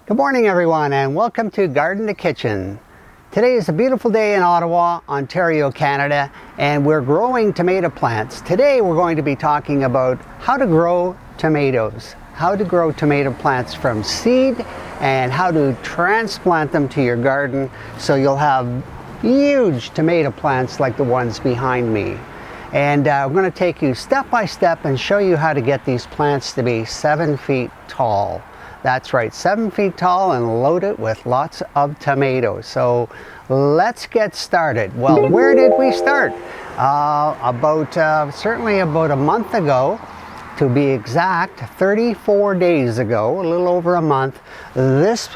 Good morning everyone, and welcome to Garden to Kitchen. Today is a beautiful day in Ottawa, Ontario, Canada, and we're growing tomato plants. Today we're going to be talking about how to grow tomatoes, how to grow tomato plants from seed, and how to transplant them to your garden so you'll have huge tomato plants like the ones behind me. And I'm going to take you step by step and show you how to get these plants to be 7 feet tall. That's right, 7 feet tall, and load it with lots of tomatoes. So let's get started. Well, where did we start? Certainly about a month ago, to be exact, 34 days ago, a little over a month, this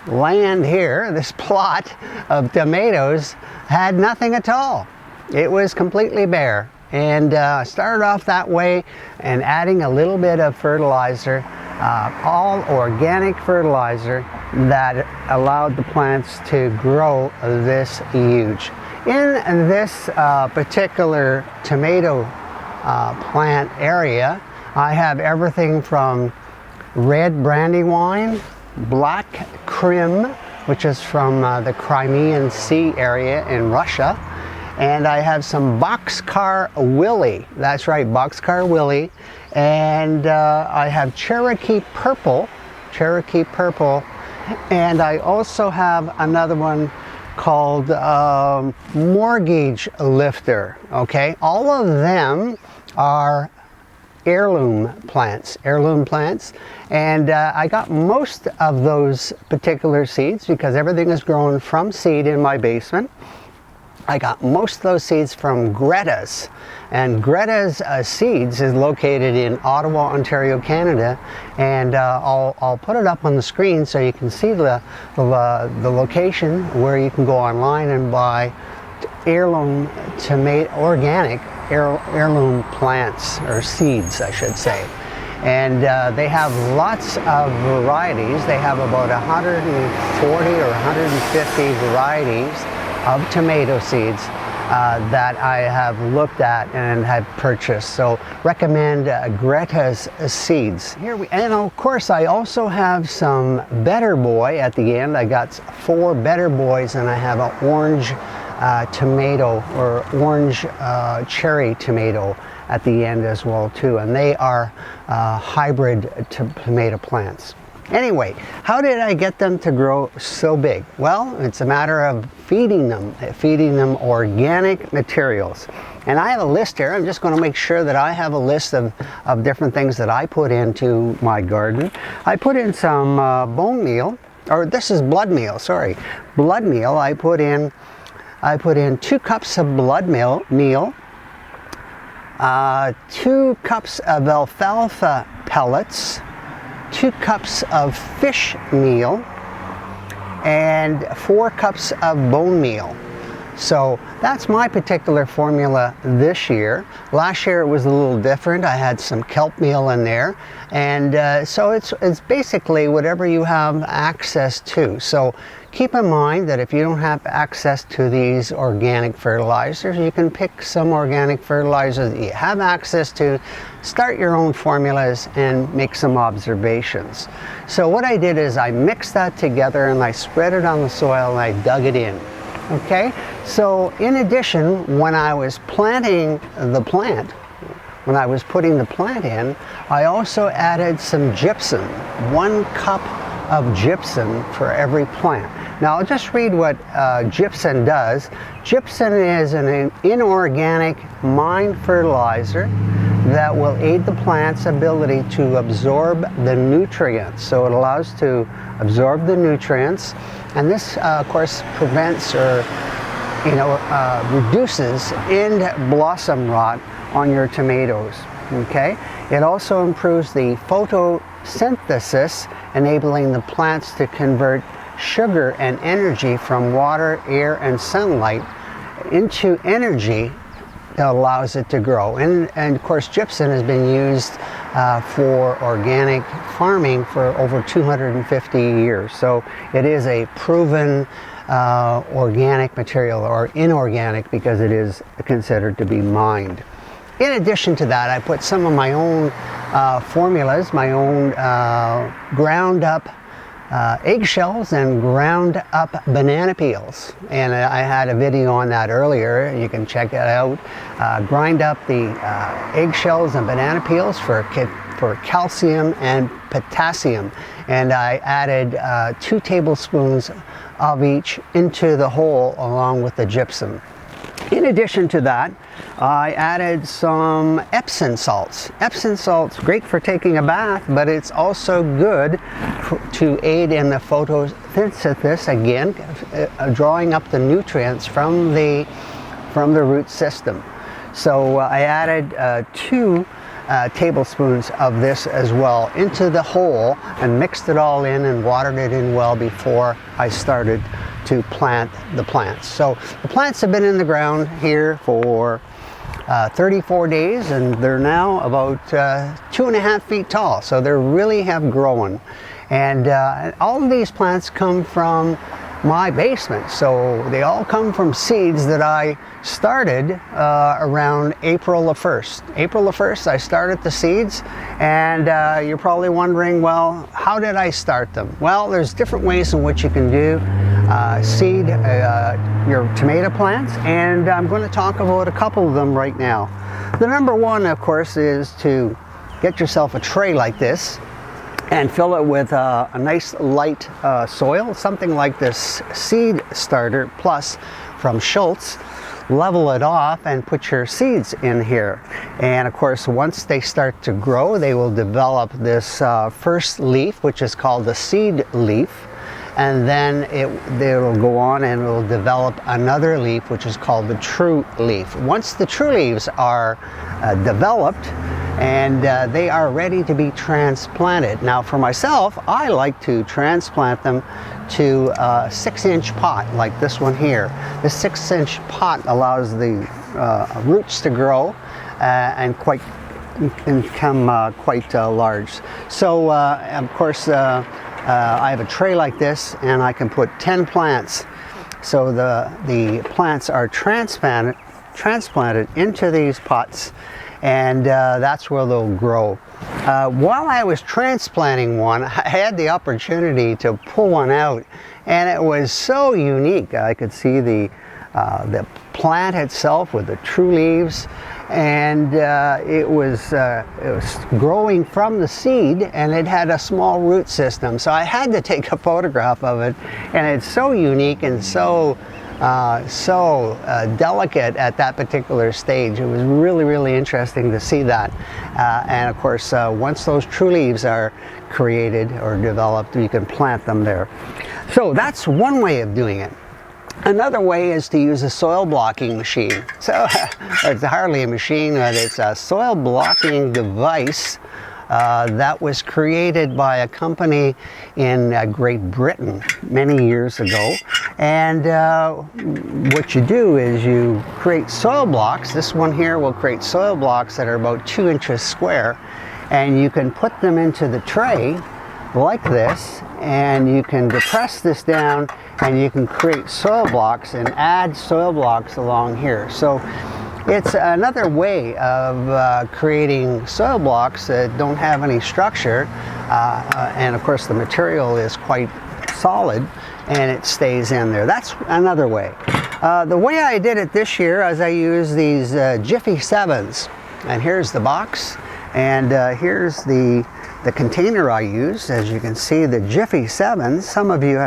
land here, this plot of tomatoes had nothing at all. It was completely bare. And started off that way and adding a little bit of fertilizer, all organic fertilizer that allowed the plants to grow this huge. In this particular tomato plant area, I have everything from red brandywine, black Krim, which is from the Crimean Sea area in Russia, and I have some Boxcar Willie. That's right, Boxcar Willie. And I have Cherokee Purple, and I also have another one called Mortgage Lifter. Okay, all of them are heirloom plants, and I got most of those particular seeds because everything is grown from seed in my basement. I got most of those seeds from Greta's, and Greta's Seeds is located in Ottawa, Ontario, Canada, and I'll put it up on the screen so you can see the location where you can go online and buy heirloom organic heirloom plants, or seeds I should say. And they have lots of varieties. They have about 140 or 150 varieties of tomato seeds that I have looked at and have purchased. So recommend Greta's Seeds. And of course I also have some Better Boy at the end. I got 4 Better Boys, and I have an orange tomato, or orange cherry tomato at the end as well too. And they are hybrid tomato plants. Anyway, how did I get them to grow so big? Well, it's a matter of feeding them organic materials. And I have a list here. I'm just going to make sure that I have a list of different things that I put into my garden. I put in some bone meal, or this is blood meal, sorry. Blood meal, I put in 2 cups of blood meal, 2 cups of alfalfa pellets, 2 cups of fish meal, and 4 cups of bone meal. So that's my particular formula this year. Last year it was a little different. I had some kelp meal in there, and so it's basically whatever you have access to. So keep in mind that if you don't have access to these organic fertilizers, you can pick some organic fertilizers that you have access to, start your own formulas, and make some observations. So what I did is I mixed that together and I spread it on the soil and I dug it in. Okay, so in addition, when I was planting the plant, when I was putting the plant in, I also added some gypsum, 1 cup of gypsum for every plant. Now I'll just read what gypsum does. Gypsum is an inorganic mine fertilizer that will aid the plant's ability to absorb the nutrients. So it allows to absorb the nutrients, and this of course prevents or reduces end blossom rot on your tomatoes. Okay, it also improves the photosynthesis, enabling the plants to convert sugar and energy from water, air, and sunlight into energy that allows it to grow. And of course gypsum has been used for organic farming for over 250 years. So it is a proven organic material, or inorganic because it is considered to be mined. In addition to that, I put some of my own formulas, my own ground up eggshells and ground up banana peels, and I had a video on that earlier. You can check it out. Grind up the eggshells and banana peels for calcium and potassium, and I added 2 tablespoons of each into the whole along with the gypsum. In addition to that, I added some Epsom salts. Epsom salt's great for taking a bath, but it's also good to aid in the photosynthesis, again, drawing up the nutrients from the root system. So I added 2 tablespoons of this as well into the whole and mixed it all in and watered it in well before I started to plant the plants. So the plants have been in the ground here for 34 days, and they're now about 2.5 feet tall. So they really have grown. And all of these plants come from my basement. So they all come from seeds that I started around April the 1st. April the 1st, I started the seeds, and you're probably wondering, well, how did I start them? Well, there's different ways in which you can do seed your tomato plants, and I'm going to talk about a couple of them right now. The number one, of course, is to get yourself a tray like this and fill it with a nice light soil, something like this Seed Starter Plus from Schultz. Level it off and put your seeds in here. And of course, once they start to grow, they will develop this first leaf, which is called the seed leaf. And then it'll go on and it'll develop another leaf, which is called the true leaf. Once the true leaves are developed, and they are ready to be transplanted. Now for myself, I like to transplant them to a 6-inch pot like this one here. The 6-inch pot allows the roots to grow and become quite large. So of course I have a tray like this, and I can put 10 plants. So the plants are transplanted into these pots, and that's where they'll grow. While I was transplanting one, I had the opportunity to pull one out, and it was so unique. I could see the plant itself with the true leaves, and it was growing from the seed, and it had a small root system. So I had to take a photograph of it, and it's so unique and so delicate at that particular stage. It was really, really interesting to see that. And of course, once those true leaves are created or developed, you can plant them there. So that's one way of doing it. Another way is to use a soil blocking machine. So it's hardly a machine, but it's a soil blocking device that was created by a company in Great Britain many years ago. And what you do is you create soil blocks. This one here will create soil blocks that are about 2 inches square, and you can put them into the tray like this, and you can depress this down, and you can create soil blocks and add soil blocks along here. So it's another way of creating soil blocks that don't have any structure, and of course the material is quite solid and it stays in there. That's another way. The way I did it this year is I used these Jiffy 7s, and here's the box, and here's the container I used. As you can see, the Jiffy 7s, some of you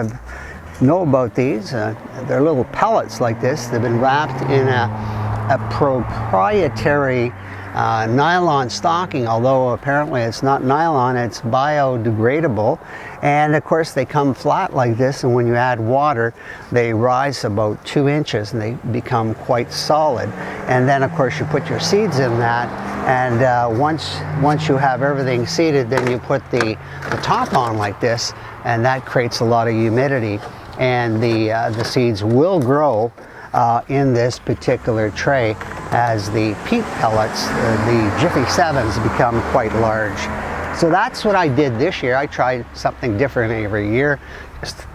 know about these. They're little pellets like this. They've been wrapped in a proprietary nylon stocking, although apparently it's not nylon, it's biodegradable. And of course they come flat like this, and when you add water they rise about 2 inches and they become quite solid. And then of course you put your seeds in that, and once you have everything seeded, then you put the top on like this, and that creates a lot of humidity, and the seeds will grow in this particular tray as the peat pellets, the Jiffy 7s, become quite large. So that's what I did this year. I tried something different every year. Just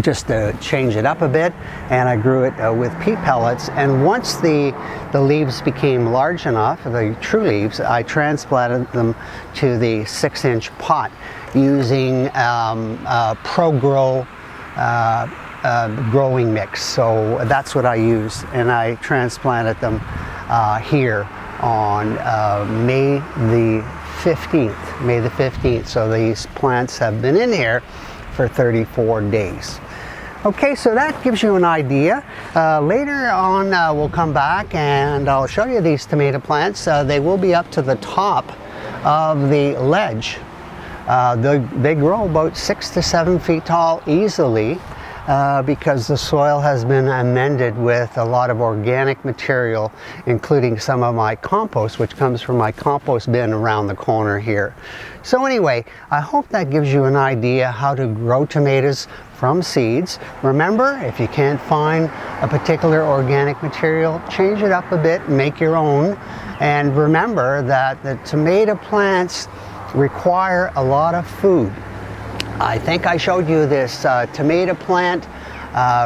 just to change it up a bit, and I grew it with peat pellets. And once the leaves became large enough, the true leaves, I transplanted them to the 6-inch pot using ProGrow growing mix. So that's what I used, and I transplanted them here on May the 15th. So these plants have been in here for 34 days. Okay, so that gives you an idea. Later on we'll come back and I'll show you these tomato plants. They will be up to the top of the ledge. They grow about 6 to 7 feet tall easily because the soil has been amended with a lot of organic material, including some of my compost, which comes from my compost bin around the corner here. So anyway, I hope that gives you an idea how to grow tomatoes from seeds. Remember, if you can't find a particular organic material, change it up a bit, make your own. And remember that the tomato plants require a lot of food. I think I showed you this tomato plant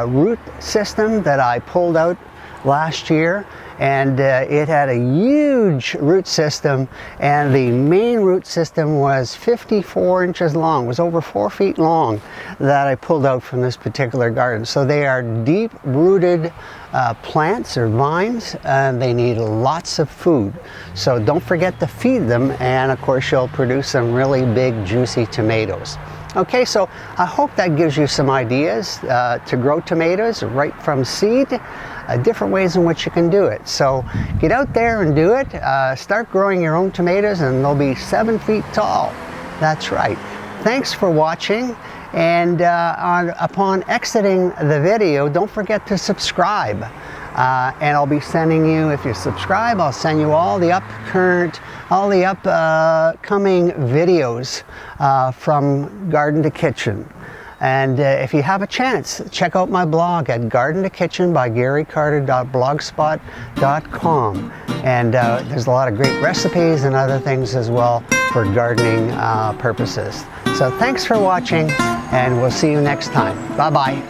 root system that I pulled out last year, and it had a huge root system, and the main root system was 54 inches long, was over 4 feet long, that I pulled out from this particular garden. So they are deep rooted plants or vines, and they need lots of food. So don't forget to feed them, and of course you'll produce some really big juicy tomatoes. Okay, so I hope that gives you some ideas to grow tomatoes right from seed, different ways in which you can do it. So get out there and do it. Start growing your own tomatoes and they'll be 7 feet tall. That's right. Thanks for watching, and upon exiting the video, don't forget to subscribe. And I'll be sending you, if you subscribe, I'll send you all the upcoming videos from Garden to Kitchen. And if you have a chance, check out my blog at Garden to Kitchen by GarryCarter.blogspot.com. And there's a lot of great recipes and other things as well for gardening purposes. So thanks for watching, and we'll see you next time. Bye-bye.